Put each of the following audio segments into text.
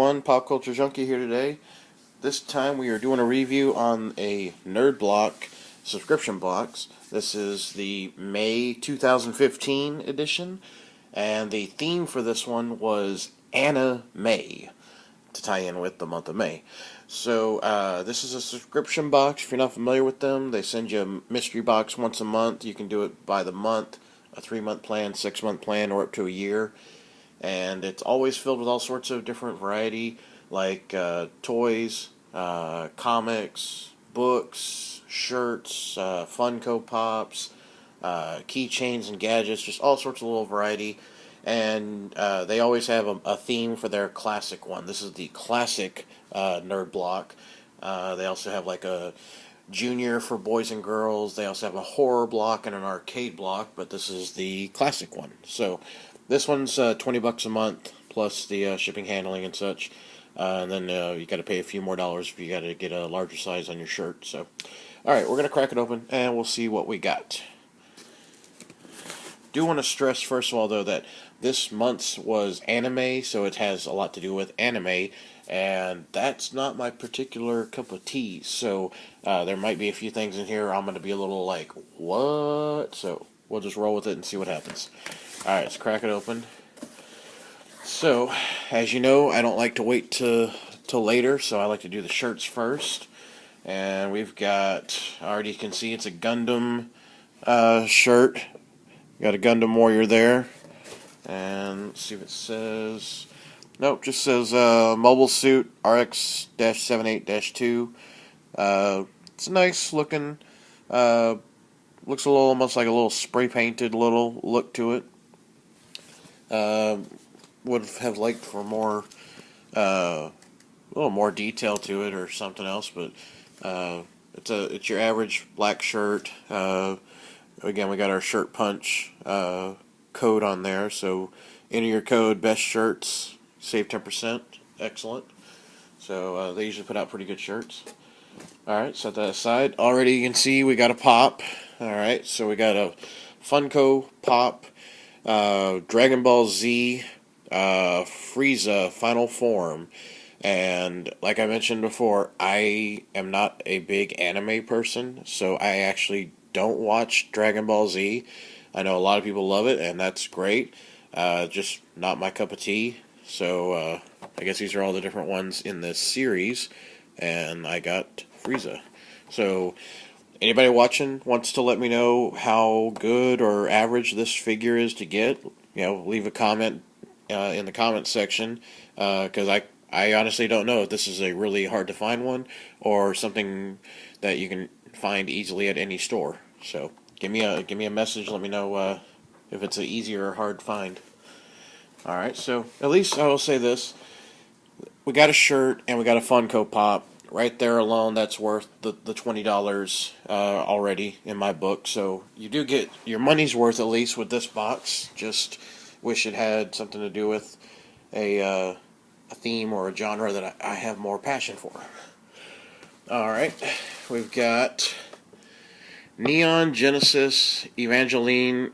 everyone, Pop Culture Junkie here today. This time we are doing a review on a Nerd Block subscription box. This is the May 2015 edition, and the theme for this one was Anna May, to tie in with the month of May. So this is a subscription box. If you're not familiar with them, they send you a mystery box once a month. You can do it by the month, a 3-month plan, 6-month plan, or up to a year. And it's always filled with all sorts of different variety, like toys, comics, books, shirts, Funko Pops, keychains and gadgets, just all sorts of little variety. And they always have a theme for their classic one. This is the classic Nerd Block. They also have like a junior for boys and girls. They also have a horror block and an arcade block, but this is the classic one. So this one's $20 a month, plus the shipping, handling, and such. And then you got to pay a few more dollars if you got to get a larger size on your shirt. So, all right, we're gonna crack it open and we'll see what we got. Do want to stress first of all though that this month's was anime, so it has a lot to do with anime, and that's not my particular cup of tea. So there might be a few things in here I'm gonna be a little like, what? So we'll just roll with it and see what happens. Alright, let's crack it open. So, as you know, I don't like to wait till later, so I like to do the shirts first. And we've got, already you can see it's a Gundam shirt. Got a Gundam Warrior there. And let's see if it says, nope, just says Mobile Suit RX-78-2. It's nice looking, looks a little, almost like a little spray painted little look to it. Would have liked for more, a little more detail to it or something else, but it's your average black shirt. Again, we got our shirt punch code on there, so enter your code best shirts, save 10%. Excellent. So they usually put out pretty good shirts. All right, set that aside. Already you can see we got a pop. All right, so we got a Funko Pop. Dragon Ball Z, Frieza Final Form, and like I mentioned before, I am not a big anime person, so I actually don't watch Dragon Ball Z. I know a lot of people love it, and that's great, just not my cup of tea. So I guess these are all the different ones in this series, and I got Frieza. So anybody watching wants to let me know how good or average this figure is to get, leave a comment in the comment section, because I honestly don't know if this is a really hard to find one or something that you can find easily at any store. So give me a message, let me know if it's an easy or hard find. Alright, so at least I will say this. We got a shirt and we got a Funko Pop. Right there alone, that's worth the $20 already in my book. So you do get your money's worth at least with this box. Just wish it had something to do with a theme or a genre that I have more passion for. Alright, we've got Neon Genesis Evangelion,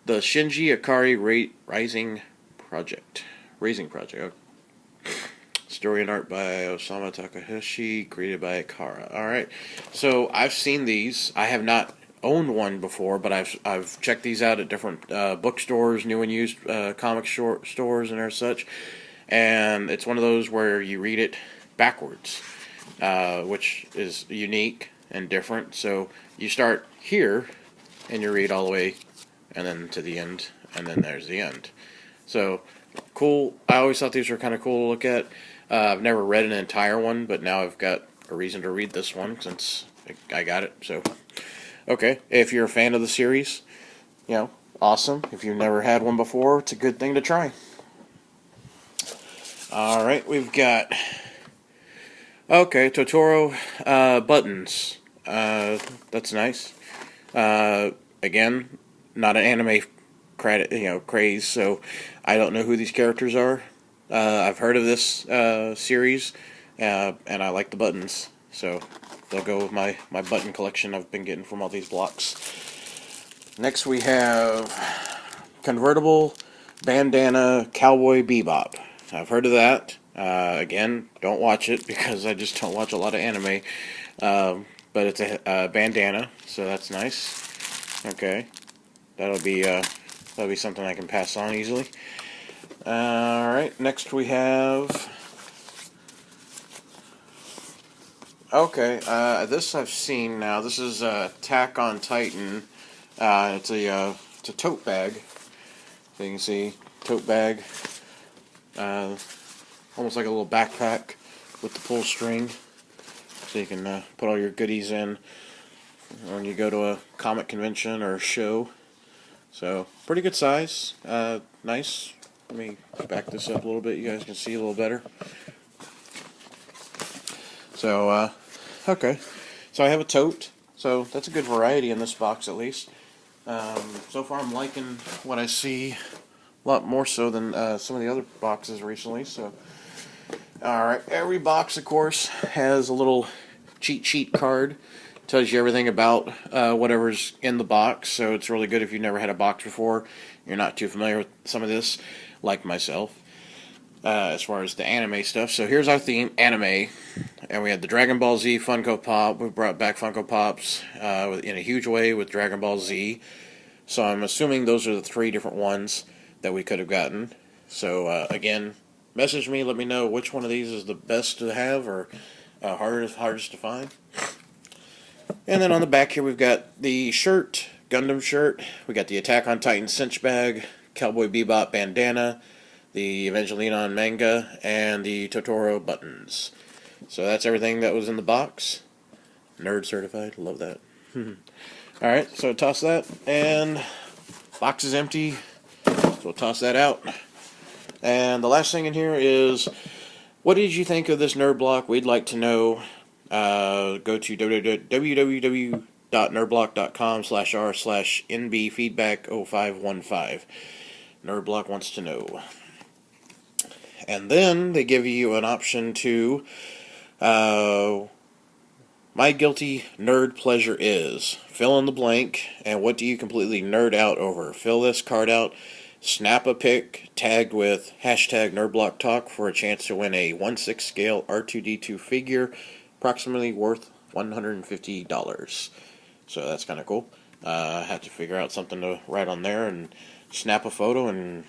the Shinji Ikari Rising Project. Story and art by Osamu Takahashi, created by Akara. Alright, so I've seen these. I have not owned one before, but I've checked these out at different bookstores, new and used comic stores and such. And it's one of those where you read it backwards, which is unique and different. So you start here, and you read all the way, and then to the end, and then there's the end. So cool. I always thought these were kind of cool to look at. I've never read an entire one, but now I've got a reason to read this one since I got it. So, okay, if you're a fan of the series, awesome. If you've never had one before, it's a good thing to try. Alright, we've got, Totoro buttons. That's nice. Again, not an anime craze, so I don't know who these characters are. I've heard of this series, and I like the buttons, so they'll go with my button collection I've been getting from all these blocks. Next we have Convertible Bandana Cowboy Bebop. I've heard of that. Again, don't watch it because I just don't watch a lot of anime. But it's a bandana, so that's nice. Okay, that'll be something I can pass on easily. All right, next we have. Okay, this I've seen now. This is Attack on Titan. It's a tote bag. So you can see tote bag, almost like a little backpack with the pull string, so you can put all your goodies in when you go to a comic convention or a show. So pretty good size, nice. Let me back this up a little bit. You guys can see a little better. So okay, so I have a tote. So that's a good variety in this box at least. So far I'm liking what I see a lot more so than some of the other boxes recently. So, alright, every box of course has a little cheat sheet card. Tells you everything about whatever's in the box, so it's really good if you've never had a box before, you're not too familiar with some of this, like myself, as far as the anime stuff. So here's our theme, anime, and we had the Dragon Ball Z Funko Pop. We brought back Funko Pops in a huge way with Dragon Ball Z, so I'm assuming those are the 3 different ones that we could have gotten. So again, message me, let me know which one of these is the best to have or hardest to find. And then on the back here we've got the shirt, Gundam shirt. We got the Attack on Titan cinch bag, Cowboy Bebop bandana, the Evangelion manga, and the Totoro buttons. So that's everything that was in the box. Nerd certified, love that. Alright, so toss that, and box is empty, so we'll toss that out. And the last thing in here is, what did you think of this nerd block? We'd like to know. Go to www.nerdblock.com/r/nbfeedback0515. Nerdblock wants to know. And then they give you an option to my guilty nerd pleasure is fill in the blank, and what do you completely nerd out over? Fill this card out, snap a pic tagged with #NerdBlockTalk for a chance to win a 1/6 scale R2-D2 figure, approximately worth $150. So that's kind of cool. I have to figure out something to write on there and snap a photo, and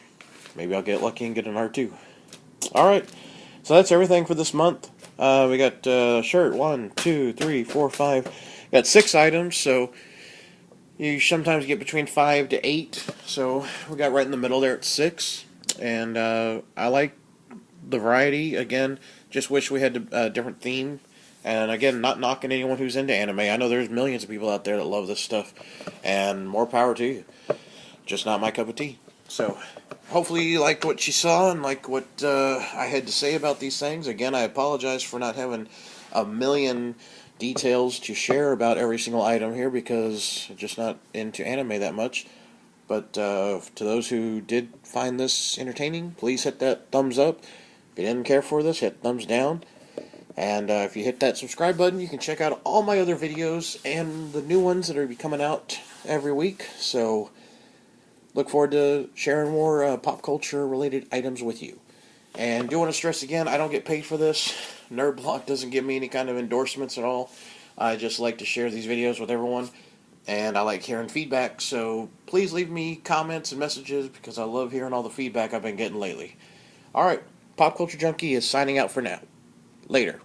maybe I'll get lucky and get an R2. Alright, so that's everything for this month. We got shirt 1, 2, 3, 4, 5. Got 6 items, so you sometimes get between 5 to 8. So we got right in the middle there at 6. And I like the variety. Again, just wish we had a different theme. And again, not knocking anyone who's into anime. I know there's millions of people out there that love this stuff, and more power to you. Just not my cup of tea. So, hopefully you liked what you saw and like what I had to say about these things. Again, I apologize for not having a million details to share about every single item here because I'm just not into anime that much. But to those who did find this entertaining, please hit that thumbs up. If you didn't care for this, hit thumbs down. And if you hit that subscribe button, you can check out all my other videos and the new ones that are coming out every week. So look forward to sharing more pop culture related items with you. And do want to stress again, I don't get paid for this. NerdBlock doesn't give me any kind of endorsements at all. I just like to share these videos with everyone, and I like hearing feedback. So please leave me comments and messages because I love hearing all the feedback I've been getting lately. Alright, Pop Culture Junkie is signing out for now. Later.